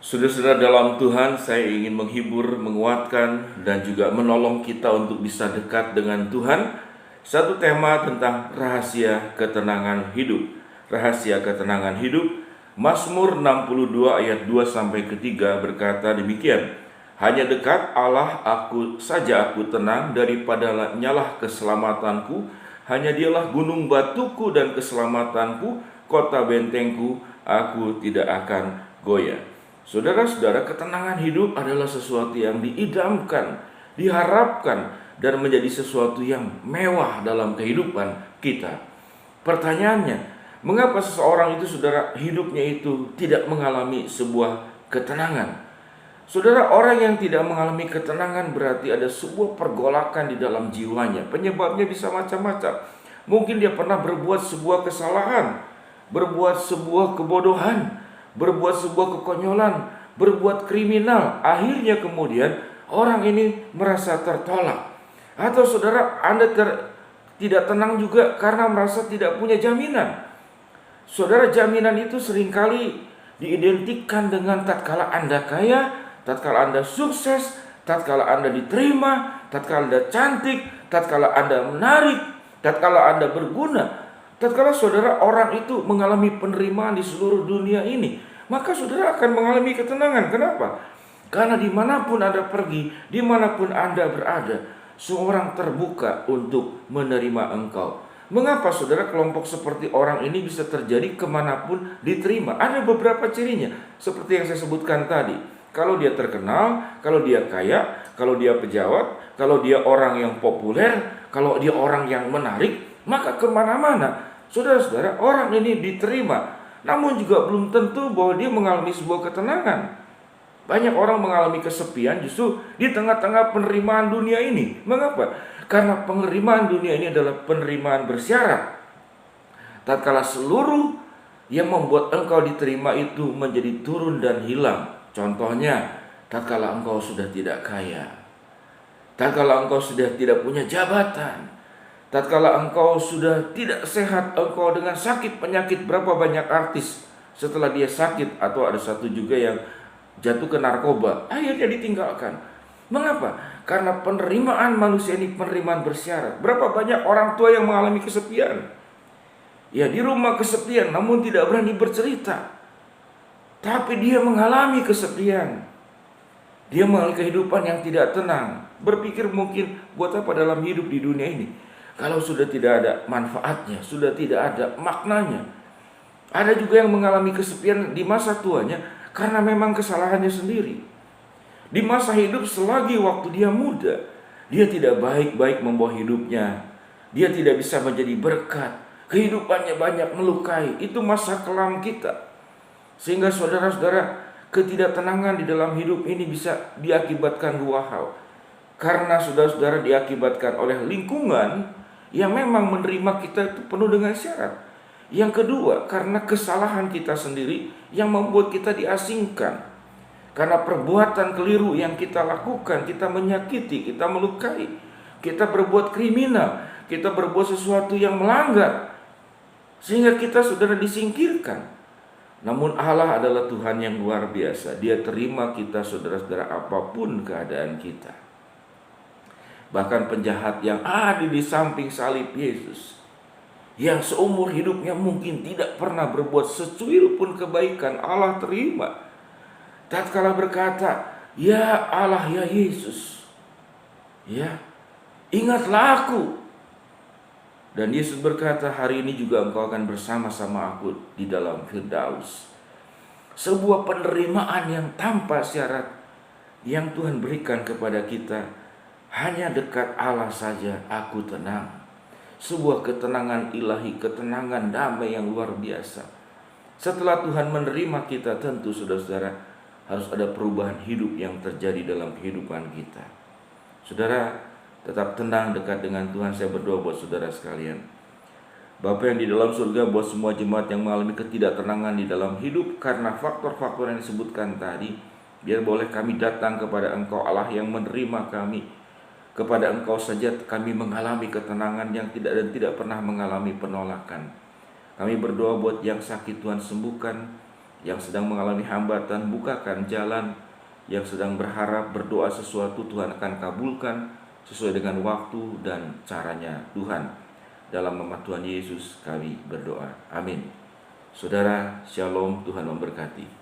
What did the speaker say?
Saudara-saudara dalam Tuhan, saya ingin menghibur, menguatkan, dan juga menolong kita untuk bisa dekat dengan Tuhan. Satu tema tentang rahasia ketenangan hidup. Rahasia ketenangan hidup. Mazmur 62 ayat 2-3 berkata demikian. Hanya dekat Allah saja aku tenang, daripada nyalah keselamatanku. Hanya dialah gunung batuku dan keselamatanku, kota bentengku, aku tidak akan goyah. Saudara-saudara, ketenangan hidup adalah sesuatu yang diidamkan, diharapkan, dan menjadi sesuatu yang mewah dalam kehidupan kita. Pertanyaannya, mengapa seseorang itu, saudara, hidupnya itu tidak mengalami sebuah ketenangan? Saudara, orang yang tidak mengalami ketenangan berarti ada sebuah pergolakan di dalam jiwanya. Penyebabnya bisa macam-macam. Mungkin dia pernah berbuat sebuah kesalahan, berbuat sebuah kebodohan, berbuat sebuah kekonyolan, berbuat kriminal. Akhirnya kemudian orang ini merasa tertolak. Atau saudara, Anda tidak tenang juga karena merasa tidak punya jaminan. Saudara, jaminan itu seringkali diidentikan dengan tatkala Anda kaya, tatkala Anda sukses, tatkala Anda diterima, tatkala Anda cantik, tatkala Anda menarik, tatkala Anda berguna. Tatkala saudara orang itu mengalami penerimaan di seluruh dunia ini, maka saudara akan mengalami ketenangan. Kenapa? Karena dimanapun Anda pergi, dimanapun Anda berada, seorang terbuka untuk menerima engkau. Mengapa saudara kelompok seperti orang ini bisa terjadi kemanapun diterima? Ada beberapa cirinya, seperti yang saya sebutkan tadi. Kalau dia terkenal, kalau dia kaya, kalau dia pejabat, kalau dia orang yang populer, kalau dia orang yang menarik, maka kemana-mana saudara-saudara orang ini diterima. Namun juga belum tentu bahwa dia mengalami sebuah ketenangan. Banyak orang mengalami kesepian justru di tengah-tengah penerimaan dunia ini. Mengapa? Karena penerimaan dunia ini adalah penerimaan bersyarat. Tatkala seluruh yang membuat engkau diterima itu menjadi turun dan hilang. Contohnya, tatkala engkau sudah tidak kaya, tatkala engkau sudah tidak punya jabatan, tatkala engkau sudah tidak sehat, engkau dengan sakit penyakit. Berapa banyak artis setelah dia sakit, atau ada satu juga yang jatuh ke narkoba, akhirnya ditinggalkan. Mengapa? Karena penerimaan manusia ini penerimaan bersyarat. Berapa banyak orang tua yang mengalami kesepian, ya di rumah kesepian, namun tidak berani bercerita. Tapi dia mengalami kesepian, dia mengalami kehidupan yang tidak tenang. Berpikir mungkin buat apa dalam hidup di dunia ini kalau sudah tidak ada manfaatnya, sudah tidak ada maknanya. Ada juga yang mengalami kesepian di masa tuanya karena memang kesalahannya sendiri. Di masa hidup selagi waktu dia muda, dia tidak baik-baik membawa hidupnya, dia tidak bisa menjadi berkat, kehidupannya banyak melukai. Itu masa kelam kita. Sehingga saudara-saudara, ketidaktenangan di dalam hidup ini bisa diakibatkan dua hal. Karena saudara-saudara diakibatkan oleh lingkungan yang memang menerima kita itu penuh dengan syarat. Yang kedua, karena kesalahan kita sendiri yang membuat kita diasingkan. Karena perbuatan keliru yang kita lakukan, kita menyakiti, kita melukai, kita berbuat kriminal, kita berbuat sesuatu yang melanggar, sehingga kita saudara disingkirkan. Namun Allah adalah Tuhan yang luar biasa. Dia terima kita saudara-saudara apapun keadaan kita. Bahkan penjahat yang ada di samping salib Yesus, yang seumur hidupnya mungkin tidak pernah berbuat secuil pun kebaikan, Allah terima. Tatkala berkata, "Ya Allah, ya Yesus, ya, ingatlah aku." Dan Yesus berkata, "Hari ini juga engkau akan bersama-sama aku di dalam Firdaus." Sebuah penerimaan yang tanpa syarat yang Tuhan berikan kepada kita. Hanya dekat Allah saja aku tenang. Sebuah ketenangan ilahi, ketenangan damai yang luar biasa. Setelah Tuhan menerima kita, tentu saudara-saudara harus ada perubahan hidup yang terjadi dalam kehidupan kita. Saudara, tetap tenang dekat dengan Tuhan. Saya berdoa buat saudara sekalian. Bapa yang di dalam surga, buat semua jemaat yang mengalami ketidaktenangan di dalam hidup karena faktor-faktor yang disebutkan tadi, biar boleh kami datang kepada Engkau Allah yang menerima kami. Kepada Engkau saja kami mengalami ketenangan yang tidak pernah mengalami penolakan. Kami berdoa buat yang sakit, Tuhan sembuhkan. Yang sedang mengalami hambatan, bukakan jalan. Yang sedang berharap, berdoa sesuatu, Tuhan akan kabulkan sesuai dengan waktu dan caranya Tuhan. Dalam nama Tuhan Yesus kami berdoa. Amin. Saudara, shalom, Tuhan memberkati.